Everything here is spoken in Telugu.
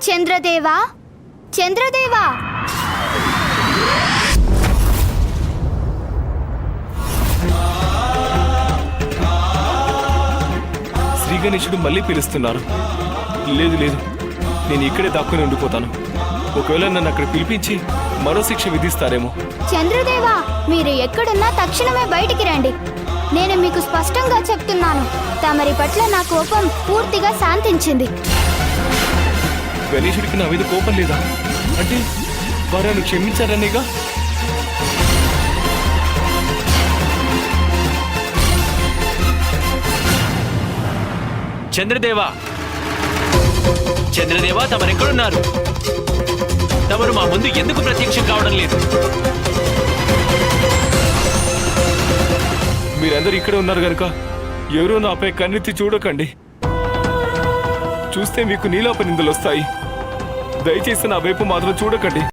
చంద్రదేవా, చంద్రదేవా! శ్రీ గణేశుడు మళ్ళీ పిలుస్తున్నారు. లేదు లేదు, నేను ఇక్కడే దాక్కుని ఉండిపోతాను. ఒకవేళ నన్ను అక్కడ పిలిపించి మరో శిక్ష విధిస్తారేమో. చంద్రదేవా, మీరు ఎక్కడున్నా తక్షణమే బయటికి రండి. నేను మీకు స్పష్టంగా చెప్తున్నాను, తమరి పట్ల నా కోపం పూర్తిగా శాంతించింది. గణేశుడికి నా మీద కోపం లేదా? అంటే వారిని క్షమించారనేగా? చంద్రదేవా, చంద్రదేవా, తమరెక్కడున్నారు? తమరు మా ముందు ఎందుకు ప్రత్యక్షం కావడం లేదు? మీరందరూ ఇక్కడే ఉన్నారు గనుక ఎవరో నాపై కన్నెత్తి చూడకండి. చూస్తే మీకు నీలాప నిందలు వస్తాయి. దయచేసి నా వైపు మాత్రం చూడకండి.